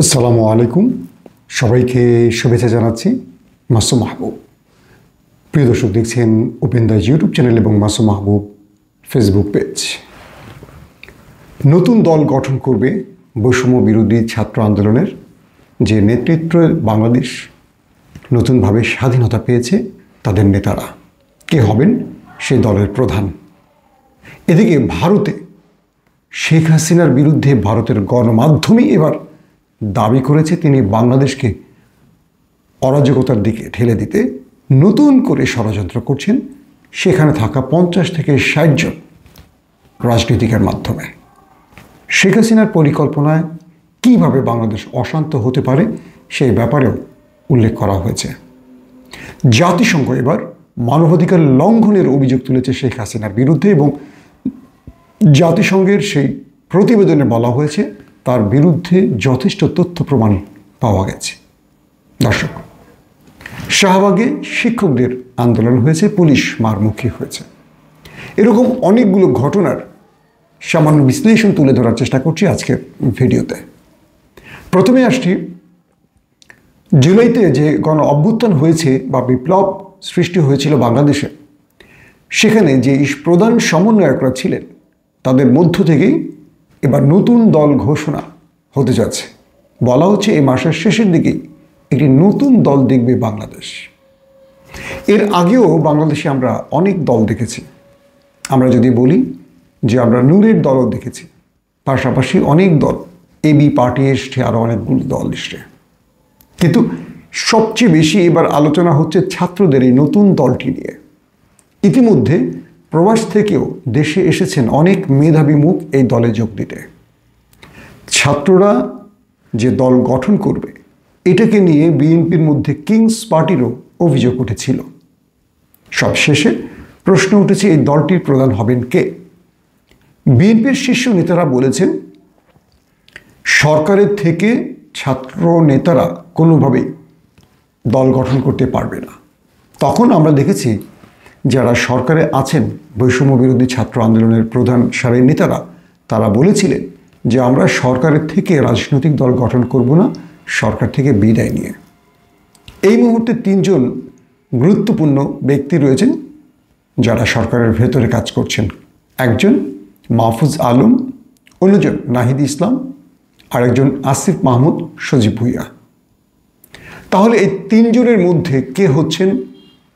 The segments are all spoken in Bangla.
আসসালামু আলাইকুম, সবাইকে শুভেচ্ছা জানাচ্ছি। মাসুম মাহবুব। প্রিয় দর্শক, দেখছেন ওপেন দ্য ইউটিউব চ্যানেল এবং মাসুম মাহবুব ফেসবুক পেজ। নতুন দল গঠন করবে বৈষম্য বিরোধী ছাত্র আন্দোলনের যে নেতৃত্ব বাংলাদেশ নতুনভাবে স্বাধীনতা পেয়েছে তাদের নেতারা কে হবেন সেই দলের প্রধান। এদিকে ভারতে শেখ হাসিনার বিরুদ্ধে ভারতের গণমাধ্যমই এবার দাবি করেছে তিনি বাংলাদেশকে অরাজকতার দিকে ঠেলে দিতে নতুন করে ষড়যন্ত্র করছেন সেখানে থাকা 50 থেকে 60 জন রাজনীতিকের মাধ্যমে। শেখ হাসিনার পরিকল্পনায় কিভাবে বাংলাদেশ অশান্ত হতে পারে সেই ব্যাপারেও উল্লেখ করা হয়েছে। জাতিসংঘ এবার মানবাধিকার লঙ্ঘনের অভিযোগ তুলেছে শেখ হাসিনার বিরুদ্ধে এবং জাতিসংঘের সেই প্রতিবেদনে বলা হয়েছে তার বিরুদ্ধে যথেষ্ট তথ্য প্রমাণ পাওয়া গেছে। দর্শক, শাহবাগে শিক্ষকদের আন্দোলন হয়েছে, পুলিশ মারমুখী হয়েছে। এরকম অনেকগুলো ঘটনার সামান্য বিশ্লেষণ তুলে ধরার চেষ্টা করছি আজকের ভিডিওতে। প্রথমে আসছি জুলাইতে যে গণ অভ্যুত্থান হয়েছে বা বিপ্লব সৃষ্টি হয়েছিল বাংলাদেশে, সেখানে যে প্রধান সমন্বয়করা ছিলেন তাদের মধ্য থেকেই এবার নতুন দল ঘোষণা হতে যাচ্ছে। বলা হচ্ছে এই মাসের শেষের দিকেই একটি নতুন দল দেখবে বাংলাদেশ। এর আগেও বাংলাদেশে আমরা অনেক দল দেখেছি। আমরা যদি বলি যে আমরা নূরের দলও দেখেছি, পাশাপাশি অনেক দল, এবি পার্টি এসছে, আরও অনেকগুলো দল এসছে। কিন্তু সবচেয়ে বেশি এবার আলোচনা হচ্ছে ছাত্রদের এই নতুন দলটি নিয়ে। ইতিমধ্যে প্রবাস থেকেও দেশে এসেছেন অনেক মেধাবী মুখ এই দলে যোগ দিতে। ছাত্ররা যে দল গঠন করবে এটাকে নিয়ে বিএনপির মধ্যে কিংস পার্টিরও অভিযোগ উঠেছিল। সবশেষে প্রশ্ন উঠেছে এই দলটির প্রধান হবেন কে। বিএনপির শীর্ষ নেতারা বলেছেন সরকারের থেকে ছাত্র নেতারা কোনোভাবেই দল গঠন করতে পারবে না। তখন আমরা দেখেছি যারা সরকারে আছেন বৈষম্য বিরোধী ছাত্র আন্দোলনের প্রধান সারির নেতারা, তারা বলেছিলেন যে আমরা সরকারের থেকে রাজনৈতিক দল গঠন করব না, সরকার থেকে বিদায় নিয়ে। এই মুহূর্তে 3 জন গুরুত্বপূর্ণ ব্যক্তি রয়েছেন যারা সরকারের ভেতরে কাজ করছেন। একজন মাহফুজ আলম, অন্যজন নাহিদ ইসলাম, আরেকজন আসিফ মাহমুদ সজীব ভুইয়া। তাহলে এই 3 জনের মধ্যে কে হচ্ছেন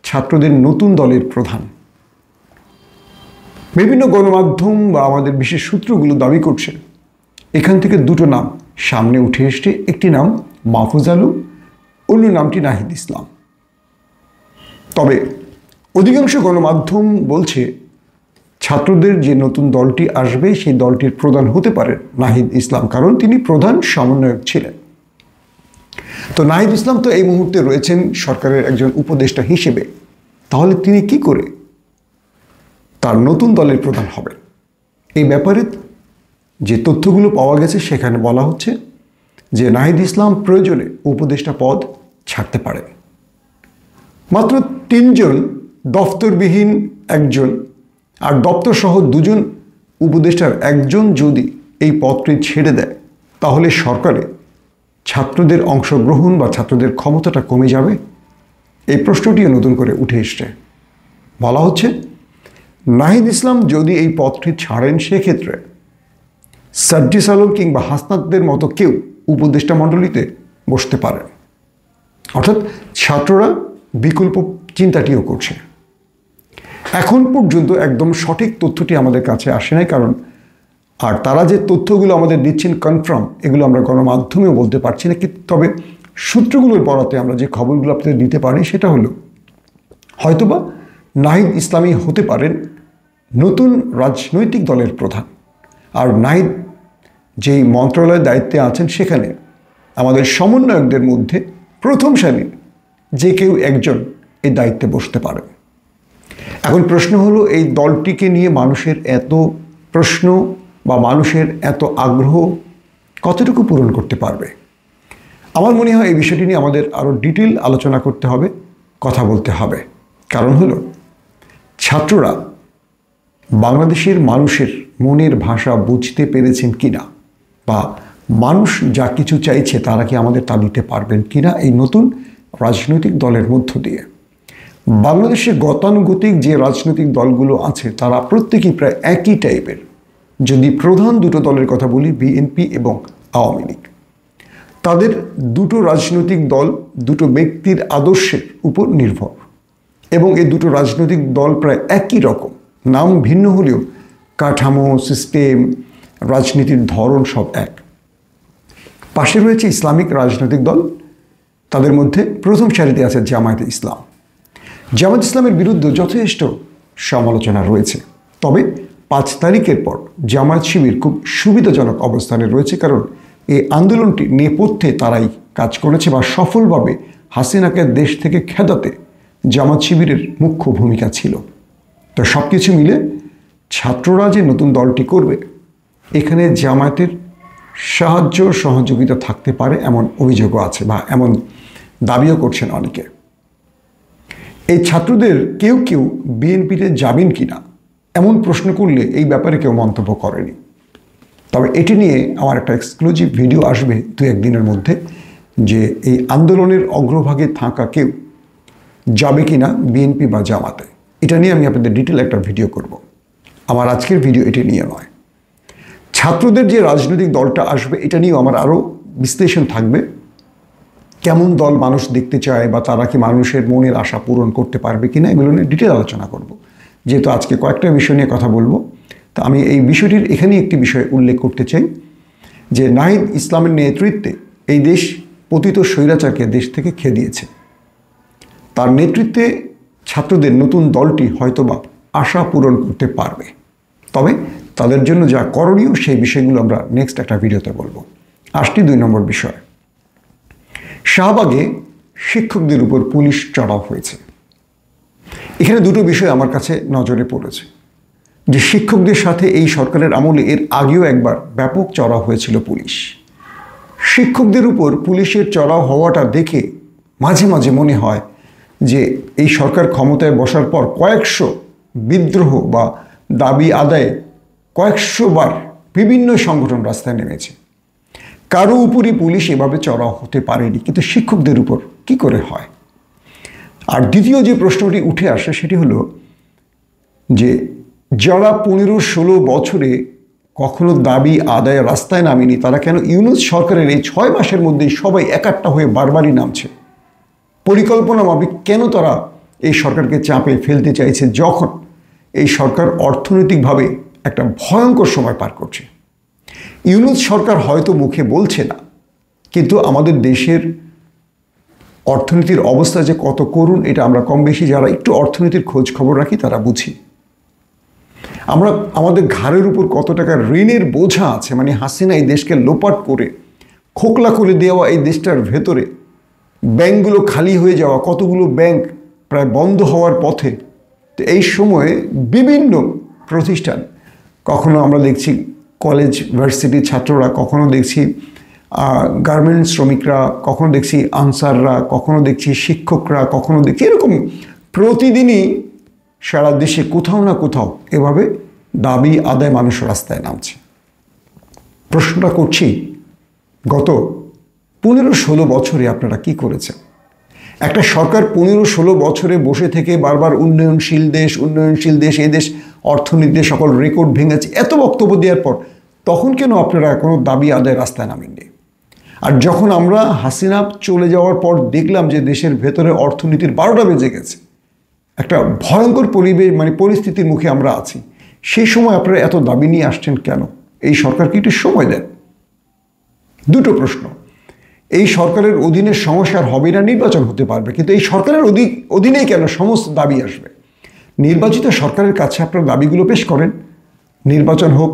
ছাত্রদের নতুন দলের প্রধান? বিভিন্ন গণমাধ্যম বা আমাদের বিশেষ সূত্রগুলো দাবি করছে এখান থেকে 2টো নাম সামনে উঠে এসছে। একটি নাম মাহফুজ আলম, অন্য নামটি নাহিদ ইসলাম। তবে অধিকাংশ গণমাধ্যম বলছে ছাত্রদের যে নতুন দলটি আসবে সেই দলটির প্রধান হতে পারে নাহিদ ইসলাম, কারণ তিনি প্রধান সমন্বয়ক ছিলেন। তো নাহিদ ইসলাম তো এই মুহূর্তে রয়েছেন সরকারের একজন উপদেষ্টা হিসেবে। তাহলে তিনি কি করে তার নতুন দলের প্রধান হবেন? এই ব্যাপারে যে তথ্যগুলো পাওয়া গেছে সেখানে বলা হচ্ছে যে নাহিদ ইসলাম প্রয়োজনে উপদেষ্টা পদ ছাড়তে পারেন। মাত্র 3 জন, দপ্তরবিহীন একজন আর দপ্তরসহ 2 জন উপদেষ্টার একজন যদি এই পদটি ছেড়ে দেয় তাহলে সরকারে ছাত্রদের অংশগ্রহণ বা ছাত্রদের ক্ষমতাটা কমে যাবে। এই প্রশ্নটিও নতুন করে উঠে এসছে। বলা হচ্ছে নাহিদ ইসলাম যদি এই পদটি ছাড়েন সেক্ষেত্রে সাজ্জিস আলম কিংবা হাসনাতদের মতো কেউ উপদেষ্টা মণ্ডলীতে বসতে পারেন। অর্থাৎ ছাত্ররা বিকল্প চিন্তাটিও করছে। এখন পর্যন্ত একদম সঠিক তথ্যটি আমাদের কাছে আসে নাই, কারণ আর তারা যে তথ্যগুলো আমাদের দিচ্ছেন কনফার্ম, এগুলো আমরা গণমাধ্যমেও বলতে পারছি না। তবে সূত্রগুলোর বরাতে আমরা যে খবরগুলো আপনাদের দিতে পারি সেটা হলো হয়তোবা নাহিদ ইসলামই হতে পারেন নতুন রাজনৈতিক দলের প্রধান। আর নাহিদ যেই মন্ত্রণালয়ের দায়িত্বে আছেন সেখানে আমাদের সমন্বয়কদের মধ্যে প্রথম সারির যে কেউ একজন এই দায়িত্বে বসতে পারেন। এখন প্রশ্ন হলো এই দলটিকে নিয়ে মানুষের এত প্রশ্ন বা মানুষের এত আগ্রহ কতটুকু পূরণ করতে পারবে? আমার মনে হয় এই বিষয়টি নিয়ে আমাদের আরও ডিটেল আলোচনা করতে হবে, কথা বলতে হবে। কারণ হলো ছাত্ররা বাংলাদেশের মানুষের মনের ভাষা বুঝতে পেরেছেন কিনা বা মানুষ যা কিছু চাইছে তারা কি আমাদের তা দিতে পারবেন কিনা এই নতুন রাজনৈতিক দলের মধ্য দিয়ে। বাংলাদেশে গতানুগতিক যে রাজনৈতিক দলগুলো আছে তারা প্রত্যেকেই প্রায় একই টাইপের। যদি প্রধান দুটো দলের কথা বলি, বিএনপি এবং আওয়ামী লীগ, তাদের দুটো রাজনৈতিক দল দুটো ব্যক্তির আদর্শের উপর নির্ভর এবং এই দুটো রাজনৈতিক দল প্রায় একই রকম, নাম ভিন্ন হলেও কাঠামো, সিস্টেম, রাজনীতির ধরন সব এক। পাশে রয়েছে ইসলামিক রাজনৈতিক দল, তাদের মধ্যে প্রথম সারিতে আছে জামায়াতে ইসলাম। জামায়াত ইসলামের বিরুদ্ধে যথেষ্ট সমালোচনা রয়েছে, তবে 5 তারিখের পর জামায়াত শিবির খুব সুবিধাজনক অবস্থানে রয়েছে, কারণ এই আন্দোলনটি নেপথ্যে তারাই কাজ করেছে বা সফলভাবে হাসিনাকে দেশ থেকে খেদাতে জামায়াত শিবিরের মুখ্য ভূমিকা ছিল। তো সব কিছু মিলে ছাত্ররা যে নতুন দলটি করবে, এখানে জামায়াতের সাহায্য সহযোগিতা থাকতে পারে এমন অভিযোগও আছে বা এমন দাবিও করছেন অনেকে। এই ছাত্রদের কেউ কেউ বিএনপিতে যাবেন কিনা এমন প্রশ্ন করলে এই ব্যাপারে কেউ মন্তব্য করেনি। তবে এটি নিয়ে আমার একটা এক্সক্লুসিভ ভিডিও আসবে 2-1 দিনের মধ্যে, যে এই আন্দোলনের অগ্রভাগে থাকা কেউ যাবে কিনা বিএনপি বা জামাতে। এটা নিয়ে আমি আপনাদের ডিটেল একটা ভিডিও করব। আমার আজকের ভিডিও এটি নিয়ে নয়। ছাত্রদের যে রাজনৈতিক দলটা আসবে এটা নিয়েও আমার আরও বিশ্লেষণ থাকবে। কেমন দল মানুষ দেখতে চায় বা তারা কি মানুষের মনের আশা পূরণ করতে পারবে কিনা এগুলো নিয়ে ডিটেল আলোচনা করব। যেহেতু আজকে কয়েকটা বিষয় নিয়ে কথা বলবো, তো আমি এই বিষয়টির এখানেই একটি বিষয় উল্লেখ করতে চাই যে নাহিদ ইসলামের নেতৃত্বে এই দেশ পতিত স্বৈরাচারকে দেশ থেকে খেয়ে দিয়েছে। তার নেতৃত্বে ছাত্রদের নতুন দলটি হয়তোবা আশা পূরণ করতে পারবে, তবে তাদের জন্য যা করণীয় সেই বিষয়গুলো আমরা নেক্সট একটা ভিডিওতে বলবো। আসছি 2 নম্বর বিষয়। শাহবাগে শিক্ষকদের উপর পুলিশ চড়াও হয়েছে। এখানে দুটো বিষয় আমার কাছে নজরে পড়েছে, যে শিক্ষকদের সাথে এই সরকারের আমলে এর আগেও একবার ব্যাপক চড়াও হয়েছিল পুলিশ। শিক্ষকদের উপর পুলিশের চড়াও হওয়াটা দেখে মাঝে মাঝে মনে হয় যে এই সরকার ক্ষমতায় বসার পর কয়েকশো বিদ্রোহ বা দাবি আদায়ে কয়েকশো বার বিভিন্ন সংগঠন রাস্তায় নেমেছে। কারো উপরই পুলিশ এভাবে চড়াও হতে পারেনি, কিন্তু শিক্ষকদের উপর কি করে হয়? আর দ্বিতীয় যে প্রশ্নটি উঠে আসে সেটি হলো যে যারা 15-16 বছরে কখনো দাবি আদায় রাস্তায় নামেনি, তারা কেন ইউনূস সরকারের এই 6 মাসের মধ্যেই সবাই একাট্টা হয়ে বারবারই নামছে? পরিকল্পনা মাফিক কেন তারা এই সরকারকে চাপে ফেলতে চাইছে যখন এই সরকার অর্থনৈতিকভাবে একটা ভয়ঙ্কর সময় পার করছে? ইউনূস সরকার হয়তো মুখে বলছে না, কিন্তু আমাদের দেশের অর্থনীতির অবস্থা যে কত করুণ এটা আমরা কম বেশি যারা একটু অর্থনীতির খোঁজ খবর রাখি তারা বুঝি। আমরা আমাদের ঘাড়ের উপর কত টাকা ঋণের বোঝা আছে, মানে হাসিনা এই দেশকে লোপাট করে খোকলা করে দেওয়া এই দেশটার ভেতরে ব্যাংকগুলো খালি হয়ে যাওয়া, কতগুলো ব্যাংক প্রায় বন্ধ হওয়ার পথে। তো এই সময়ে বিভিন্ন প্রতিষ্ঠান, কখনো আমরা দেখছি কলেজ ভার্সিটির ছাত্ররা, কখনো দেখছি গার্মেন্টস শ্রমিকরা, কখনো দেখছি আনসাররা, কখনো দেখছি শিক্ষকরা, কখনো দেখছি এরকম প্রতিদিনই সারা দেশে কোথাও না কোথাও এভাবে দাবি আদায় মানুষ রাস্তায় নামছে। প্রশ্নটা করছি, গত 15-16 বছরে আপনারা কি করেছেন? একটা সরকার 15-16 বছরে বসে থেকে বারবার উন্নয়নশীল দেশ, এই দেশ অর্থনীতিতে সকল রেকর্ড ভেঙেছে এত বক্তব্য দেওয়ার পর তখন কেন আপনারা কোনো দাবি আদায় রাস্তায় নামেননি? আর যখন আমরা হাসিনা চলে যাওয়ার পর দেখলাম যে দেশের ভেতরে অর্থনীতির 12টা বেজে গেছে, একটা ভয়ঙ্কর পরিস্থিতির মুখে আমরা আছি, সেই সময় আপনারা এত দাবি নিয়ে আসছেন কেন? এই সরকারকে একটু সময় দেন। দুটো প্রশ্ন। এই সরকারের অধীনে সমস্যার হবে না, নির্বাচন হতে পারবে, কিন্তু এই সরকারের অধীনেই কেন সমস্ত দাবি আসবে? নির্বাচিত সরকারের কাছে আপনার দাবিগুলো পেশ করেন, নির্বাচন হোক,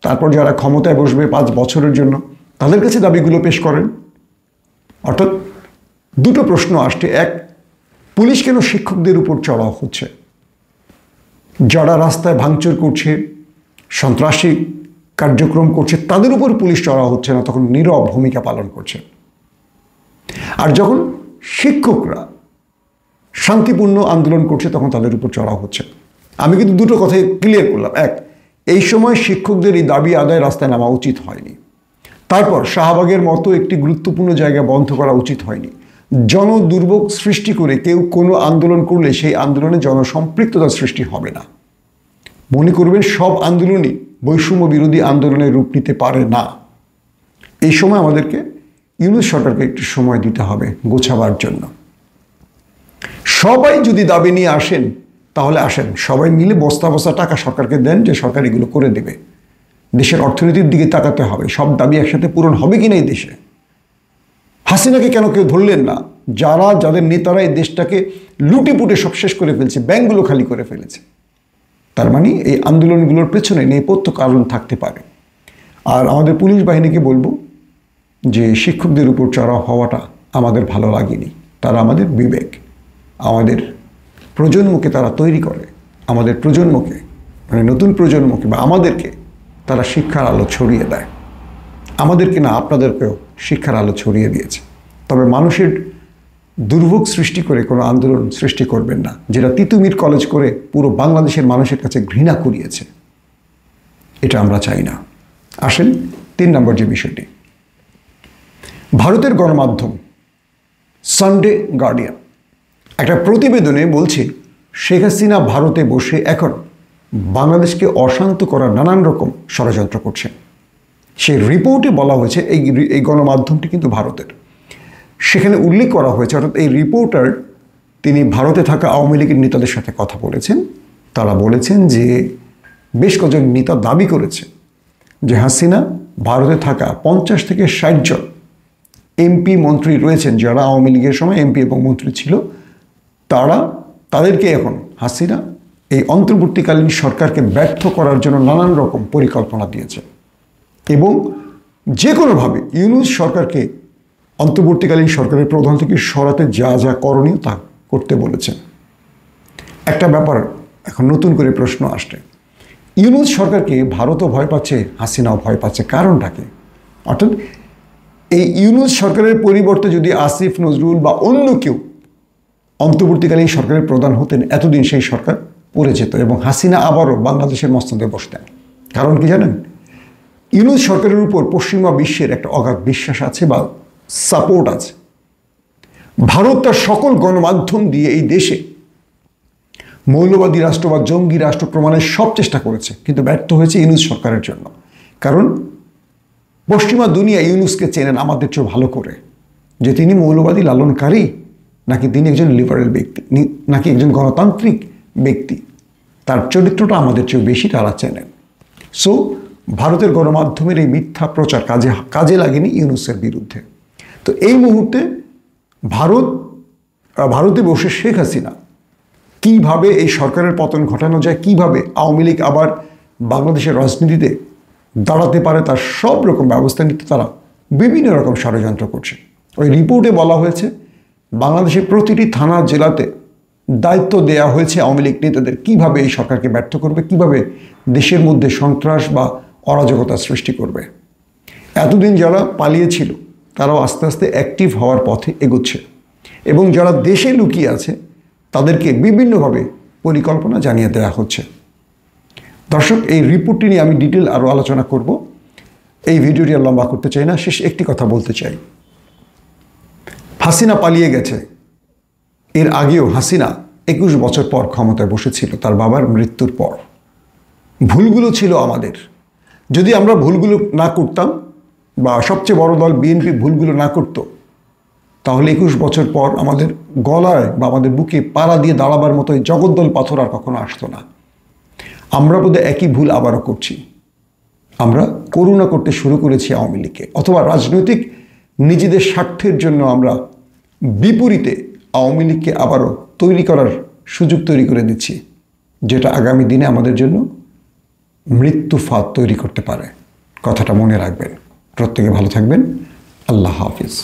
তারপর যারা ক্ষমতায় বসবে 5 বছরের জন্য তাদের কাছে দাবিগুলো পেশ করেন। অর্থাৎ দুটো প্রশ্ন আসছে। এক, পুলিশ কেন শিক্ষকদের উপর চড়াও হচ্ছে? যারা রাস্তায় ভাঙচুর করছে, সন্ত্রাসী কার্যক্রম করছে, তাদের উপর পুলিশ চড়াও হচ্ছে না, তখন নীরব ভূমিকা পালন করছে। আর যখন শিক্ষকরা শান্তিপূর্ণ আন্দোলন করছে তখন তাদের উপর চড়াও হচ্ছে। আমি কিন্তু দুটো কথাই ক্লিয়ার করলাম। এক, এই সময় শিক্ষকদের এই দাবি আদায় রাস্তায় নামা উচিত হয়নি। তারপর শাহবাগের মতো একটি গুরুত্বপূর্ণ জায়গা বন্ধ করা উচিত হয়নি। জনদুর্ভোগ সৃষ্টি করে কেউ কোনো আন্দোলন করলে সেই আন্দোলনে জনসম্পৃক্ততার সৃষ্টি হবে না। মনে করবেন সব আন্দোলনই বৈষম্য বিরোধী আন্দোলনের রূপ নিতে পারে না। এই সময় আমাদেরকে ইউনূস সরকারকে একটু সময় দিতে হবে গোছাবার জন্য। সবাই যদি দাবি নিয়ে আসেন তাহলে আসেন, সবাই মিলে বস্তা বস্তা টাকা সরকারকে দেন যে সরকার এগুলো করে দেবে। দেশের অর্থনীতির দিকে তাকাতে হবে, সব দাবি একসাথে পূরণ হবে কিনা এই দেশে। হাসিনাকে কেন কেউ ধরলেন না? যাদের নেতারা এই দেশটাকে লুটিপুটে সব শেষ করে ফেলছে, ব্যাংকগুলো খালি করে ফেলেছে। তার মানে এই আন্দোলনগুলোর পেছনে নেপথ্য কারণ থাকতে পারে। আর আমাদের পুলিশ বাহিনীকে বলবো যে শিক্ষকদের উপর চড়াও হওয়াটা আমাদের ভালো লাগেনি। তারা আমাদের বিবেক, আমাদের প্রজন্মকে তারা তৈরি করে, আমাদের প্রজন্মকে মানে নতুন প্রজন্মকে বা আমাদেরকে তারা শিক্ষার আলো ছড়িয়ে দেয়। আমাদেরকে না, আপনাদেরকেও শিক্ষার আলো ছড়িয়ে দিয়েছে। তবে মানুষের দুর্ভোগ সৃষ্টি করে কোনো আন্দোলন সৃষ্টি করবেন না, যেটা তিতুমির কলেজ করে পুরো বাংলাদেশের মানুষের কাছে ঘৃণা কুড়িয়েছে। এটা আমরা চাই না। আসেন 3 নম্বর যে বিষয়টি, ভারতের গণমাধ্যম সানডে গার্ডিয়ান একটা প্রতিবেদনে বলছে শেখ হাসিনা ভারতে বসে এখন বাংলাদেশকে অশান্ত করার নানান রকম ষড়যন্ত্র করছেন। সেই রিপোর্টে বলা হয়েছে, এই গণমাধ্যমটি কিন্তু ভারতের, সেখানে উল্লেখ করা হয়েছে, অর্থাৎ এই রিপোর্টার তিনি ভারতে থাকা আওয়ামী লীগের নেতাদের সাথে কথা বলেছেন। তারা বলেছেন যে বেশ কয়েকজন নেতা দাবি করেছে যে হাসিনা ভারতে থাকা 50 থেকে 60 জন এমপি মন্ত্রী রয়েছেন যারা আওয়ামী লীগের সময় এমপি এবং মন্ত্রী ছিল, তাদেরকে এখন হাসিনা এই অন্তর্বর্তীকালীন সরকারকে ব্যর্থ করার জন্য নানান রকম পরিকল্পনা দিয়েছে এবং যে কোনোভাবে ইউনূস সরকারকে অন্তর্বর্তীকালীন সরকারের প্রধান থেকে সরাতে যা যা করণীয় তা করতে বলেছেন। একটা ব্যাপার এখন নতুন করে প্রশ্ন আসছে, ইউনূস সরকারকে ভারতও ভয় পাচ্ছে, হাসিনাও ভয় পাচ্ছে, কারণটা কি? অর্থাৎ এই ইউনূস সরকারের পরিবর্তে যদি আসিফ নজরুল বা অন্য কেউ অন্তর্বর্তীকালীন সরকারের প্রধান হতেন, এতদিন সেই সরকার পড়ে যেত এবং হাসিনা আবারও বাংলাদেশের মস্তদে বসতেন। কারণ কি জানেন? ইউনূস সরকারের উপর পশ্চিমা বিশ্বের একটা অগাধ বিশ্বাস আছে বা সাপোর্ট আছে। ভারত তার সকল গণমাধ্যম দিয়ে এই দেশে মৌলবাদী রাষ্ট্র বা জঙ্গি রাষ্ট্র প্রমাণের সব চেষ্টা করেছে, কিন্তু ব্যর্থ হয়েছে ইউনূস সরকারের জন্য। কারণ পশ্চিমা দুনিয়া ইউনূসকে চেনেন আমাদের চেয়ে ভালো করে, যে তিনি মৌলবাদী লালনকারী নাকি তিনি একজন লিবারেল ব্যক্তি নাকি একজন গণতান্ত্রিক ব্যক্তি, তার চরিত্রটা আমাদের চেয়ে বেশি তারা চেনেন। সো ভারতের গণমাধ্যমের এই মিথ্যা প্রচার কাজে লাগেনি ইউনূসের বিরুদ্ধে। তো এই মুহূর্তে ভারতে বসে শেখ হাসিনা কিভাবে এই সরকারের পতন ঘটানো যায়, কিভাবে আওয়ামী লীগ আবার বাংলাদেশের রাজনীতিতে দাঁড়াতে পারে, তার সব রকম ব্যবস্থা নিতে তারা বিভিন্ন রকম ষড়যন্ত্র করছে। ওই রিপোর্টে বলা হয়েছে বাংলাদেশের প্রতিটি থানা জেলাতে দায়িত্ব দেয়া হয়েছে আওয়ামী লীগ নেতাদের, কীভাবে এই সরকারকে ব্যর্থ করবে, কিভাবে দেশের মধ্যে সন্ত্রাস বা অরাজকতা সৃষ্টি করবে। এতদিন যারা পালিয়েছিল তারাও আস্তে আস্তে অ্যাক্টিভ হওয়ার পথে এগোচ্ছে এবং যারা দেশে লুকিয়ে আছে তাদেরকে বিভিন্নভাবে পরিকল্পনা জানিয়ে দেওয়া হচ্ছে। দর্শক, এই রিপোর্টটি নিয়ে আমি ডিটেল আরও আলোচনা করব, এই ভিডিওটি আর লম্বা করতে চাই না। শেষ একটি কথা বলতে চাই, হাসিনা পালিয়ে গেছে, এর আগেও হাসিনা 21 বছর পর ক্ষমতায় বসেছিল তার বাবার মৃত্যুর পর। ভুলগুলো ছিল আমাদের, যদি আমরা ভুলগুলো না করতাম বা সবচেয়ে বড় দল বিএনপি ভুলগুলো না করত, তাহলে 21 বছর পর আমাদের গলায় বা আমাদের বুকে পাড়া দিয়ে দাঁড়াবার মতো জগদ্দল পাথর আর কখনো আসতো না। আমরা বোধহয় একই ভুল আবারও করছি। আমরা করুণা করতে শুরু করেছি আওয়ামী লীগকে, অথবা রাজনৈতিক নিজেদের স্বার্থের জন্য আমরা বিপরীতে আওয়ামী লীগকে আবারও তৈরি করার সুযোগ তৈরি করে দিচ্ছি, যেটা আগামী দিনে আমাদের জন্য মৃত্যু ফাঁদ তৈরি করতে পারে। কথাটা মনে রাখবেন। প্রত্যেকে ভালো থাকবেন। আল্লাহ হাফিজ।